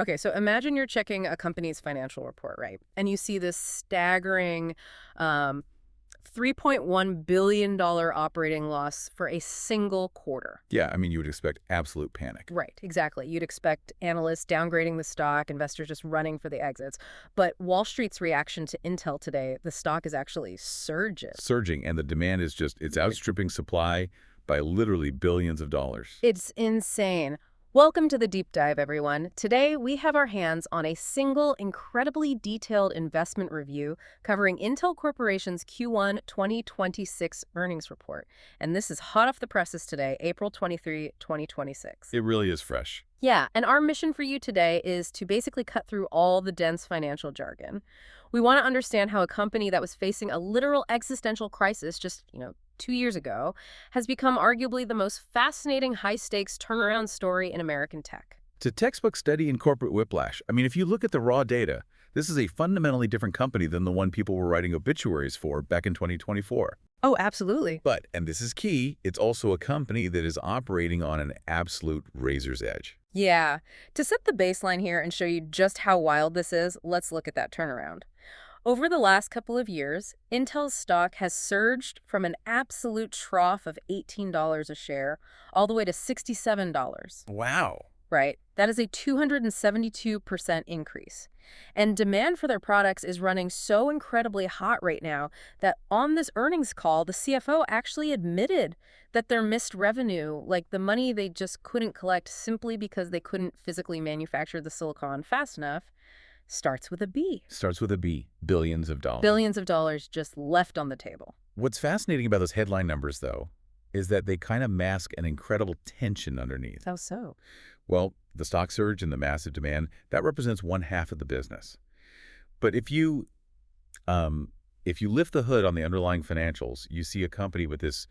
Okay, so imagine you're checking a company's financial report, right? And you see this staggering um, $3.1 billion operating loss for a single quarter. Yeah, I mean, you would expect absolute panic. Right, exactly. You'd expect analysts downgrading the stock, investors just running for the exits. But Wall Street's reaction to Intel today, the stock is actually surging. Surging, and the demand is just, it's outstripping supply by literally billions of dollars. It's insane. Welcome to the deep dive, everyone. Today, we have our hands on a single, incredibly detailed investment review covering Intel Corporation's Q1 2026 earnings report. And this is hot off the presses today, April 23, 2026. It really is fresh. Yeah, and our mission for you today is to basically cut through all the dense financial jargon. We want to understand how a company that was facing a literal existential crisis just, 2 years ago, has become arguably the most fascinating high-stakes turnaround story in American tech. It's a textbook study in corporate whiplash. I mean, if you look at the raw data, this is a fundamentally different company than the one people were writing obituaries for back in 2024. Oh, absolutely. But, and this is key, it's also a company that is operating on an absolute razor's edge. Yeah. To set the baseline here and show you just how wild this is, let's look at that turnaround. Over the last couple of years, Intel's stock has surged from an absolute trough of $18 a share all the way to $67. Wow. Right? That is a 272% increase. And demand for their products is running so incredibly hot right now that on this earnings call, the CFO actually admitted that their missed revenue, like the money they just couldn't collect simply because they couldn't physically manufacture the silicon fast enough, starts with a B. Starts with a B. Billions of dollars. Billions of dollars just left on the table. What's fascinating about those headline numbers, though, is that they kind of mask an incredible tension underneath. How so? Well, the stock surge and the massive demand, that represents one half of the business. But if you lift the hood on the underlying financials, you see a company with this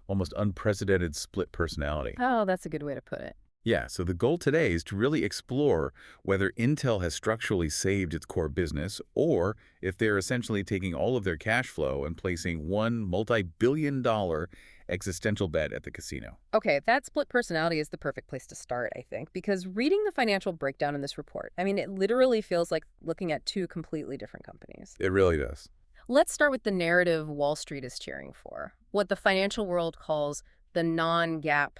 almost unprecedented split personality. Oh, that's a good way to put it. Yeah, so the goal today is to really explore whether Intel has structurally saved its core business or if they're essentially taking all of their cash flow and placing one multi-billion-dollar existential bet at the casino. Okay, that split personality is the perfect place to start, I think, because reading the financial breakdown in this report, I mean, it literally feels like looking at two completely different companies. It really does. Let's start with the narrative Wall Street is cheering for, what the financial world calls the non-GAAP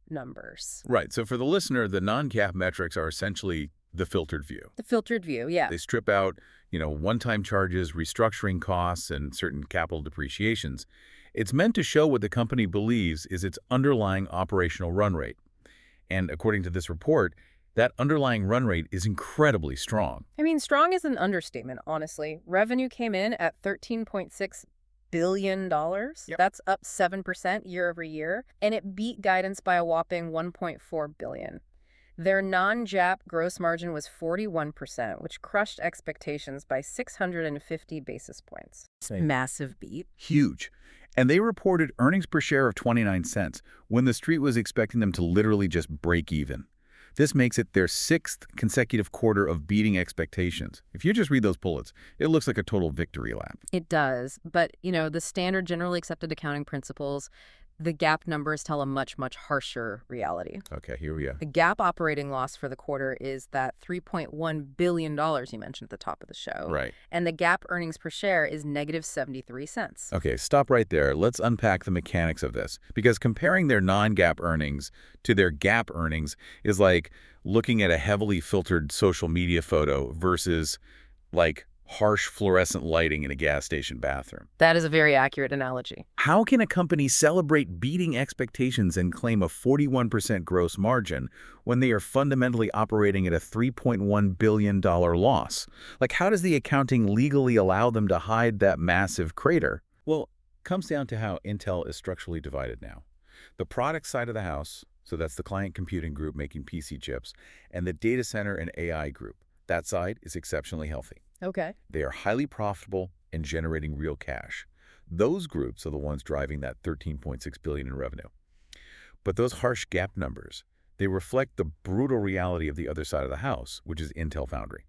numbers. Right, so for the listener, the non-GAAP metrics are essentially the filtered view. The filtered view, yeah. They strip out, one-time charges, restructuring costs, and certain capital depreciations. It's meant to show what the company believes is its underlying operational run rate. And according to this report, that underlying run rate is incredibly strong. I mean, strong is an understatement, honestly. Revenue came in at $13.6 billion. Yep. That's up 7% year over year, and it beat guidance by a whopping $1.4 billion. Their non-GAAP gross margin was 41%, which crushed expectations by 650 basis points. Massive beat. Huge. And they reported earnings per share of 29 cents when the street was expecting them to literally just break even. This makes it their sixth consecutive quarter of beating expectations. If you just read those bullets, it looks like a total victory lap. It does. But, the standard generally accepted accounting principles, the GAAP numbers tell a much, much harsher reality. Okay, here we are. The GAAP operating loss for the quarter is that $3.1 billion you mentioned at the top of the show. Right. And the GAAP earnings per share is negative 73 cents. Okay, stop right there. Let's unpack the mechanics of this. Because comparing their non-GAAP earnings to their GAAP earnings is like looking at a heavily filtered social media photo versus like harsh fluorescent lighting in a gas station bathroom. That is a very accurate analogy. How can a company celebrate beating expectations and claim a 41% gross margin when they are fundamentally operating at a $3.1 billion loss? Like, how does the accounting legally allow them to hide that massive crater? Well, it comes down to how Intel is structurally divided now. The product side of the house, so that's the client computing group making PC chips, and the data center and AI group, that side is exceptionally healthy. Okay. They are highly profitable and generating real cash. Those groups are the ones driving that $13.6 billion in revenue. But those harsh GAAP numbers, they reflect the brutal reality of the other side of the house, which is Intel Foundry,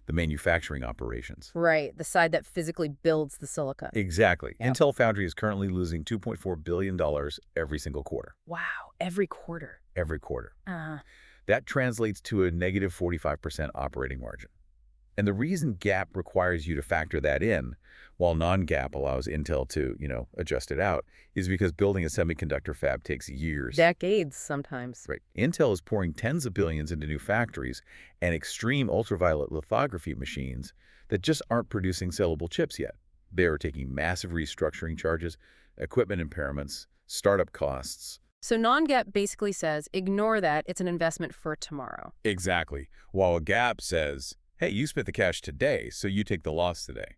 the manufacturing operations. Right, the side that physically builds the silicon. Exactly. Yep. Intel Foundry is currently losing $2.4 billion every single quarter. Wow, every quarter. Every quarter. That translates to a negative 45% operating margin. And the reason GAAP requires you to factor that in, while non-GAAP allows Intel to, adjust it out, is because building a semiconductor fab takes years. Decades sometimes. Right. Intel is pouring tens of billions into new factories and extreme ultraviolet lithography machines that just aren't producing sellable chips yet. They are taking massive restructuring charges, equipment impairments, startup costs. So non-GAAP basically says, ignore that, it's an investment for tomorrow. Exactly. While a GAAP says, hey, you spent the cash today, so you take the loss today.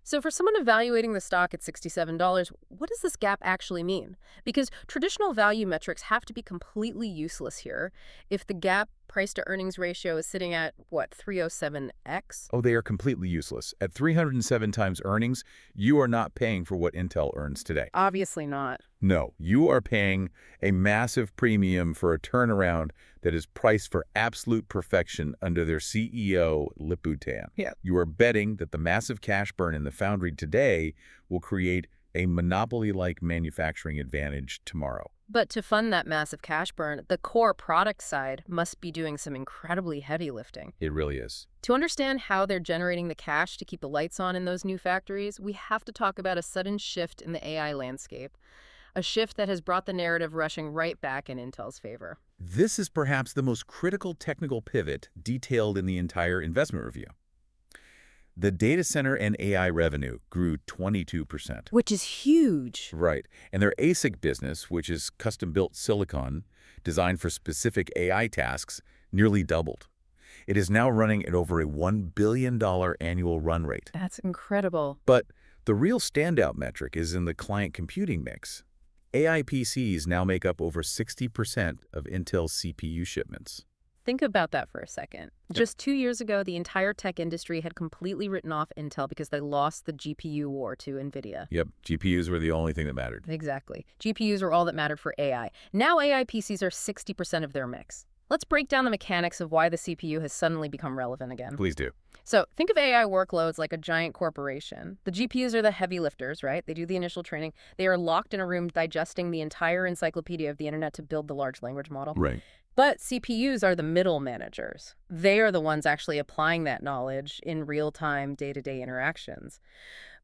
So for someone evaluating the stock at $67, what does this gap actually mean? Because traditional value metrics have to be completely useless here. If the gap price-to-earnings ratio is sitting at, 307x? Oh, they are completely useless. At 307 times earnings, you are not paying for what Intel earns today. Obviously not. No, you are paying a massive premium for a turnaround that is priced for absolute perfection under their CEO, Lip-Bu Tan. Yeah. You are betting that the massive cash burn in the foundry today will create a monopoly-like manufacturing advantage tomorrow. But to fund that massive cash burn, the core product side must be doing some incredibly heavy lifting. It really is. To understand how they're generating the cash to keep the lights on in those new factories, we have to talk about a sudden shift in the AI landscape. A shift that has brought the narrative rushing right back in Intel's favor. This is perhaps the most critical technical pivot detailed in the entire investment review. The data center and AI revenue grew 22%. Which is huge. Right. And their ASIC business, which is custom-built silicon designed for specific AI tasks, nearly doubled. It is now running at over a $1 billion annual run rate. That's incredible. But the real standout metric is in the client computing mix. AI PCs now make up over 60% of Intel's CPU shipments. Think about that for a second. Just 2 years ago, the entire tech industry had completely written off Intel because they lost the GPU war to NVIDIA. Yep, GPUs were the only thing that mattered. Exactly. GPUs were all that mattered for AI. Now AI PCs are 60% of their mix. Let's break down the mechanics of why the CPU has suddenly become relevant again. Please do. So think of AI workloads like a giant corporation. The GPUs are the heavy lifters, right? They do the initial training. They are locked in a room digesting the entire encyclopedia of the internet to build the large language model. Right. But CPUs are the middle managers. They are the ones actually applying that knowledge in real-time, day-to-day interactions.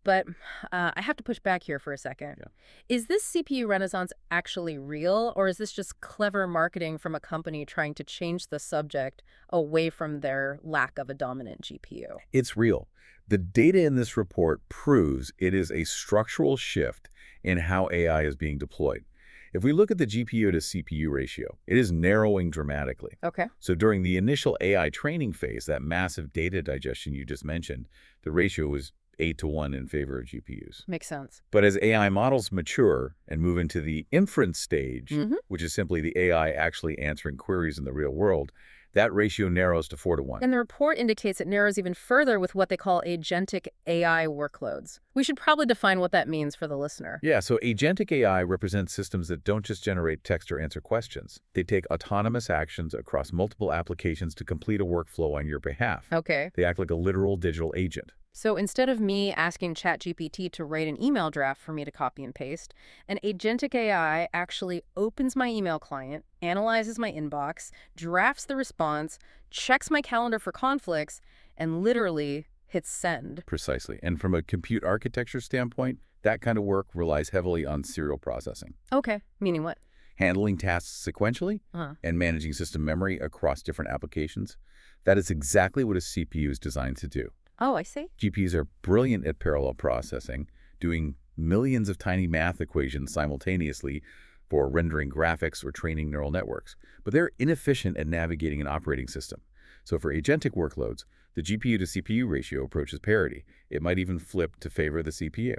But I have to push back here for a second. Yeah. Is this CPU renaissance actually real, or is this just clever marketing from a company trying to change the subject away from their lack of a dominant GPU? It's real. The data in this report proves it is a structural shift in how AI is being deployed. If we look at the GPU to CPU ratio, it is narrowing dramatically. Okay. So during the initial AI training phase, that massive data digestion you just mentioned, the ratio was 8-to-1 in favor of GPUs. Makes sense. But as AI models mature and move into the inference stage, which is simply the AI actually answering queries in the real world, that ratio narrows to 4-to-1. And the report indicates it narrows even further with what they call agentic AI workloads. We should probably define what that means for the listener. Yeah, so agentic AI represents systems that don't just generate text or answer questions. They take autonomous actions across multiple applications to complete a workflow on your behalf. Okay. They act like a literal digital agent. So instead of me asking ChatGPT to write an email draft for me to copy and paste, an agentic AI actually opens my email client, analyzes my inbox, drafts the response, checks my calendar for conflicts, and literally hits send. Precisely. And from a compute architecture standpoint, that kind of work relies heavily on serial processing. Okay. Meaning what? Handling tasks sequentially and managing system memory across different applications. That is exactly what a CPU is designed to do. Oh, I see. GPUs are brilliant at parallel processing, doing millions of tiny math equations simultaneously for rendering graphics or training neural networks. But they're inefficient at navigating an operating system. So for agentic workloads, the GPU to CPU ratio approaches parity. It might even flip to favor the CPU.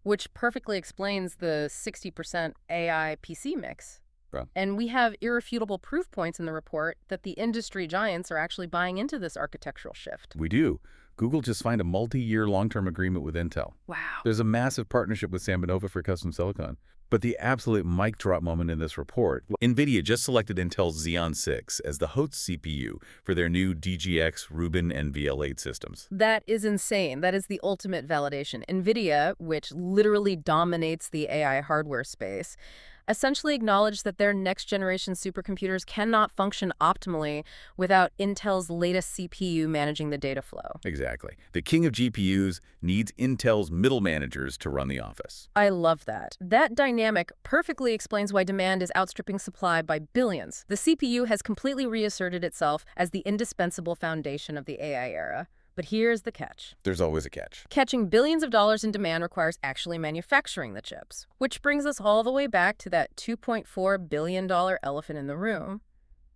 Which perfectly explains the 60% AI PC mix. Well. And we have irrefutable proof points in the report that the industry giants are actually buying into this architectural shift. We do. Google just signed a multi-year long-term agreement with Intel. Wow. There's a massive partnership with Sambanova for custom silicon. But the absolute mic drop moment in this report, NVIDIA just selected Intel's Xeon 6 as the host CPU for their new DGX, Rubin, and VL8 systems. That is insane. That is the ultimate validation. NVIDIA, which literally dominates the AI hardware space, essentially acknowledged that their next-generation supercomputers cannot function optimally without Intel's latest CPU managing the data flow. Exactly. The king of GPUs needs Intel's middle managers to run the office. I love that. That dynamic perfectly explains why demand is outstripping supply by billions. The CPU has completely reasserted itself as the indispensable foundation of the AI era. But here's the catch. There's always a catch. Catching billions of dollars in demand requires actually manufacturing the chips, which brings us all the way back to that $2.4 billion elephant in the room,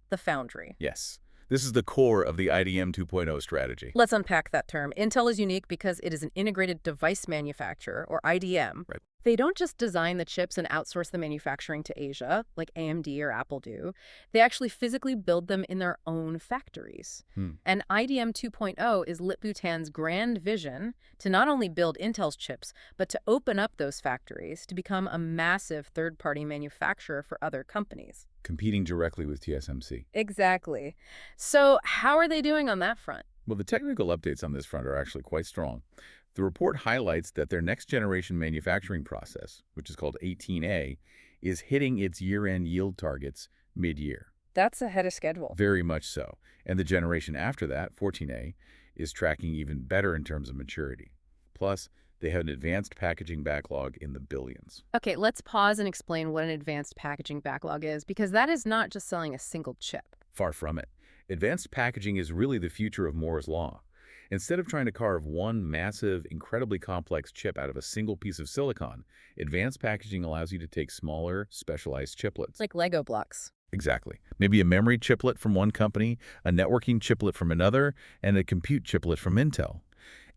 the foundry. Yes. This is the core of the IDM 2.0 strategy. Let's unpack that term. Intel is unique because it is an integrated device manufacturer, or IDM. Right. They don't just design the chips and outsource the manufacturing to Asia, like AMD or Apple do. They actually physically build them in their own factories. And IDM 2.0 is Lip-Bu grand vision to not only build Intel's chips, but to open up those factories to become a massive third-party manufacturer for other companies. Competing directly with TSMC. Exactly. So how are they doing on that front? Well, the technical updates on this front are actually quite strong. The report highlights that their next-generation manufacturing process, which is called 18A, is hitting its year-end yield targets mid-year. That's ahead of schedule. Very much so. And the generation after that, 14A, is tracking even better in terms of maturity. Plus, they have an advanced packaging backlog in the billions. Okay, let's pause and explain what an advanced packaging backlog is, because that is not just selling a single chip. Far from it. Advanced packaging is really the future of Moore's Law. Instead of trying to carve one massive, incredibly complex chip out of a single piece of silicon, advanced packaging allows you to take smaller, specialized chiplets. Like Lego blocks. Exactly. Maybe a memory chiplet from one company, a networking chiplet from another, and a compute chiplet from Intel.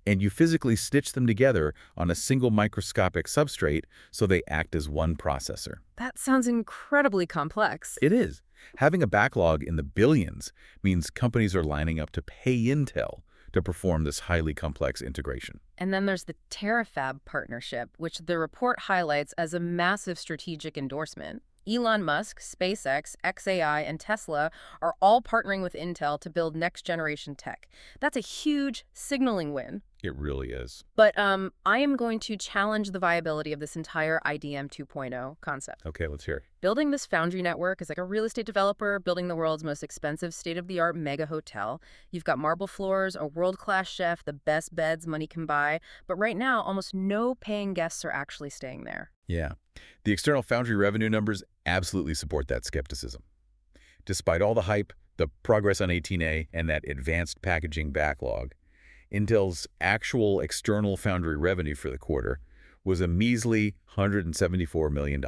And you physically stitch them together on a single microscopic substrate so they act as one processor. That sounds incredibly complex. It is. Having a backlog in the billions means companies are lining up to pay Intel to perform this highly complex integration. And then there's the Terafab partnership, which the report highlights as a massive strategic endorsement. Elon Musk, SpaceX, xAI, and Tesla are all partnering with Intel to build next-generation tech. That's a huge signaling win. It really is. But I am going to challenge the viability of this entire IDM 2.0 concept. Okay, let's hear it. Building this foundry network is like a real estate developer building the world's most expensive state-of-the-art mega hotel. You've got marble floors, a world-class chef, the best beds money can buy. But right now, almost no paying guests are actually staying there. Yeah. The external foundry revenue numbers absolutely support that skepticism. Despite all the hype, the progress on 18A, and that advanced packaging backlog, Intel's actual external foundry revenue for the quarter was a measly $174 million.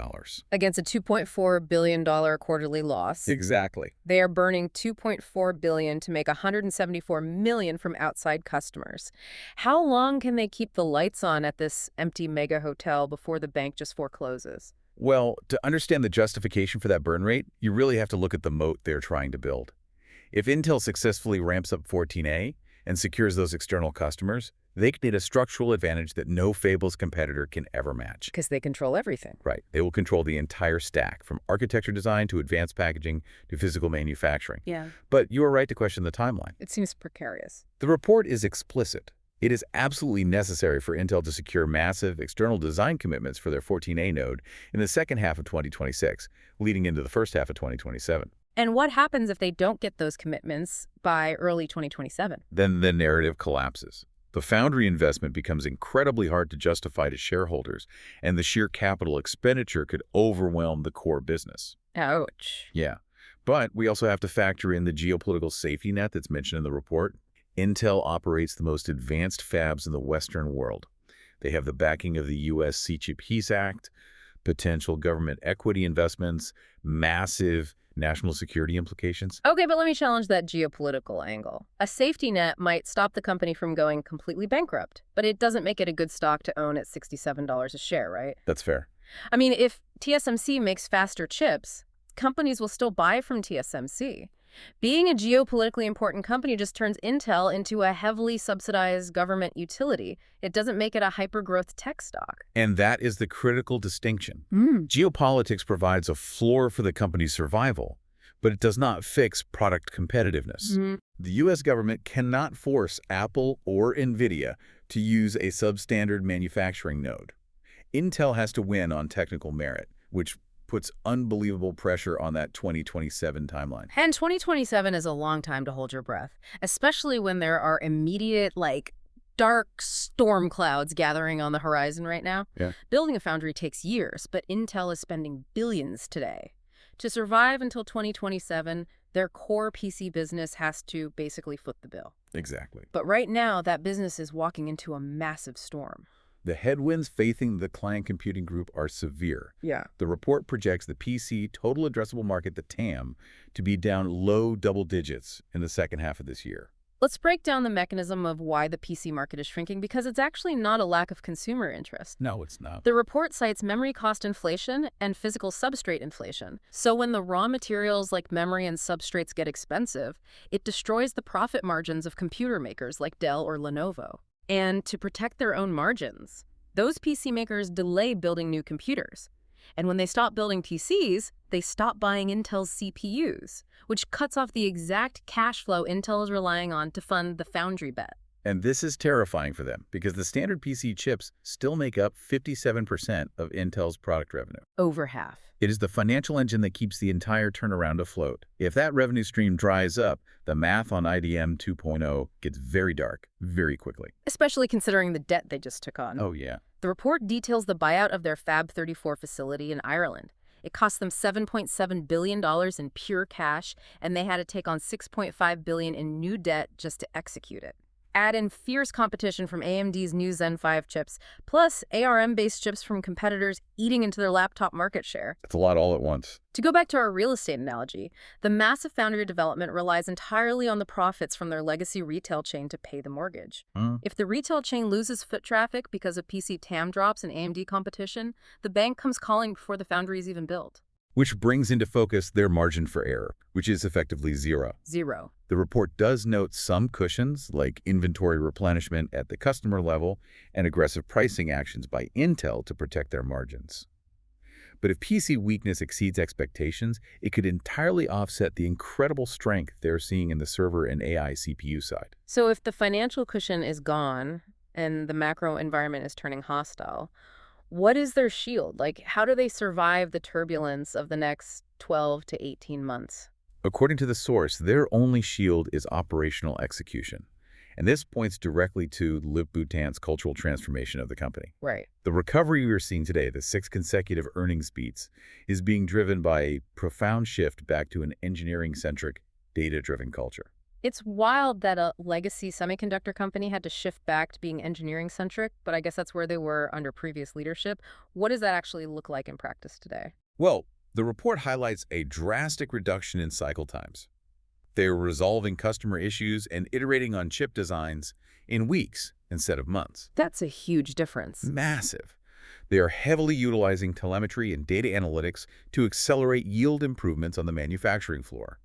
Against a $2.4 billion quarterly loss. Exactly. They are burning $2.4 billion to make $174 million from outside customers. How long can they keep the lights on at this empty mega hotel before the bank just forecloses? Well, to understand the justification for that burn rate, you really have to look at the moat they're trying to build. If Intel successfully ramps up 14A and secures those external customers, they can get a structural advantage that no fabless competitor can ever match. Because they control everything. Right. They will control the entire stack, from architecture design to advanced packaging to physical manufacturing. Yeah. But you are right to question the timeline. It seems precarious. The report is explicit. It is absolutely necessary for Intel to secure massive external design commitments for their 14A node in the second half of 2026, leading into the first half of 2027. And what happens if they don't get those commitments by early 2027? Then the narrative collapses. The foundry investment becomes incredibly hard to justify to shareholders, and the sheer capital expenditure could overwhelm the core business. Ouch. Yeah. But we also have to factor in the geopolitical safety net that's mentioned in the report. Intel operates the most advanced fabs in the Western world. They have the backing of the U.S. C-Chip Peace Act, potential government equity investments, massive national security implications. Okay, but let me challenge that geopolitical angle. A safety net might stop the company from going completely bankrupt, but it doesn't make it a good stock to own at $67 a share, right? That's fair. I mean, if TSMC makes faster chips, companies will still buy from TSMC. Being a geopolitically important company just turns Intel into a heavily subsidized government utility. It doesn't make it a hyper-growth tech stock. And that is the critical distinction. Geopolitics provides a floor for the company's survival, but it does not fix product competitiveness. The U.S. government cannot force Apple or NVIDIA to use a substandard manufacturing node. Intel has to win on technical merit, which puts unbelievable pressure on that 2027 timeline. And 2027 is a long time to hold your breath, especially when there are immediate, dark storm clouds gathering on the horizon right now. Yeah. Building a foundry takes years, but Intel is spending billions today. To survive until 2027, their core PC business has to basically foot the bill. Exactly. But right now, that business is walking into a massive storm. The headwinds facing the client computing group are severe. Yeah. The report projects the PC total addressable market, the TAM, to be down low double digits in the second half of this year. Let's break down the mechanism of why the PC market is shrinking, because it's actually not a lack of consumer interest. No, it's not. The report cites memory cost inflation and physical substrate inflation. So when the raw materials like memory and substrates get expensive, it destroys the profit margins of computer makers like Dell or Lenovo. And to protect their own margins, those PC makers delay building new computers. And when they stop building PCs, they stop buying Intel's CPUs, which cuts off the exact cash flow Intel is relying on to fund the foundry bet. And this is terrifying for them because the standard PC chips still make up 57% of Intel's product revenue. Over half. It is the financial engine that keeps the entire turnaround afloat. If that revenue stream dries up, the math on IDM 2.0 gets very dark very quickly. Especially considering the debt they just took on. Oh, yeah. The report details the buyout of their Fab 34 facility in Ireland. It cost them $7.7 billion in pure cash, and they had to take on $6.5 billion in new debt just to execute it. Add in fierce competition from AMD's new Zen 5 chips, plus ARM-based chips from competitors eating into their laptop market share. It's a lot all at once. To go back to our real estate analogy, the massive foundry development relies entirely on the profits from their legacy retail chain to pay the mortgage. If the retail chain loses foot traffic because of PC TAM drops and AMD competition, the bank comes calling before the foundry is even built. Which brings into focus their margin for error, which is effectively zero. Zero. The report does note some cushions, like inventory replenishment at the customer level and aggressive pricing actions by Intel to protect their margins. But if PC weakness exceeds expectations, it could entirely offset the incredible strength they're seeing in the server and AI CPU side. So if the financial cushion is gone and the macro environment is turning hostile, what is their shield? How do they survive the turbulence of the next 12 to 18 months? According to the source, their only shield is operational execution. And this points directly to Lip-Bu-Tan's cultural transformation of the company. Right. The recovery we are seeing today, the 6 consecutive earnings beats, is being driven by a profound shift back to an engineering-centric, data-driven culture. It's wild that a legacy semiconductor company had to shift back to being engineering-centric, but I guess that's where they were under previous leadership. What does that actually look like in practice today? Well, the report highlights a drastic reduction in cycle times. They are resolving customer issues and iterating on chip designs in weeks instead of months. That's a huge difference. Massive. They are heavily utilizing telemetry and data analytics to accelerate yield improvements on the manufacturing floor.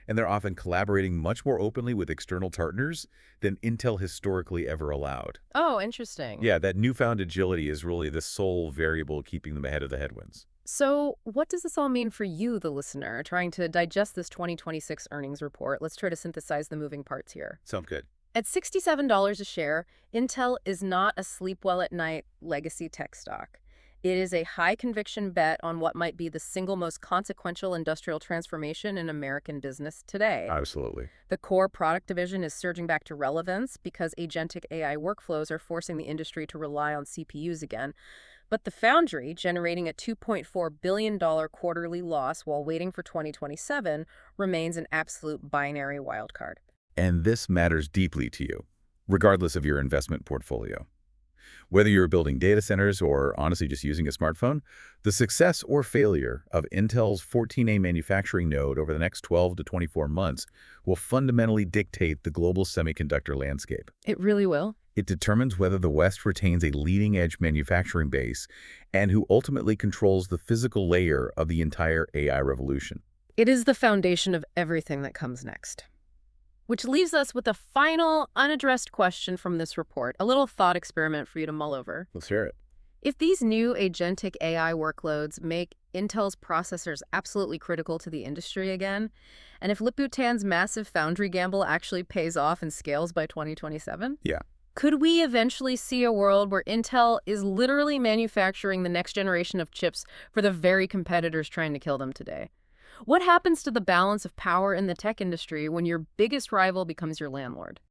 And they're often collaborating much more openly with external partners than Intel historically ever allowed. Oh, interesting. Yeah, that newfound agility is really the sole variable keeping them ahead of the headwinds. So what does this all mean for you, the listener, trying to digest this 2026 earnings report? Let's try to synthesize the moving parts here. Sounds good. At $67 a share, Intel is not a sleep-well-at-night legacy tech stock. It is a high-conviction bet on what might be the single most consequential industrial transformation in American business today. Absolutely. The core product division is surging back to relevance because agentic AI workflows are forcing the industry to rely on CPUs again. But the foundry, generating a $2.4 billion quarterly loss while waiting for 2027, remains an absolute binary wildcard. And this matters deeply to you, regardless of your investment portfolio. Whether you're building data centers or honestly just using a smartphone, the success or failure of Intel's 14A manufacturing node over the next 12 to 24 months will fundamentally dictate the global semiconductor landscape. It really will. It determines whether the West retains a leading-edge manufacturing base and who ultimately controls the physical layer of the entire AI revolution. It is the foundation of everything that comes next. Which leaves us with a final, unaddressed question from this report, a little thought experiment for you to mull over. Let's hear it. If these new agentic AI workloads make Intel's processors absolutely critical to the industry again, and if Lip-Bu-Tan's massive foundry gamble actually pays off and scales by 2027? Yeah. Could we eventually see a world where Intel is literally manufacturing the next generation of chips for the very competitors trying to kill them today? What happens to the balance of power in the tech industry when your biggest rival becomes your landlord?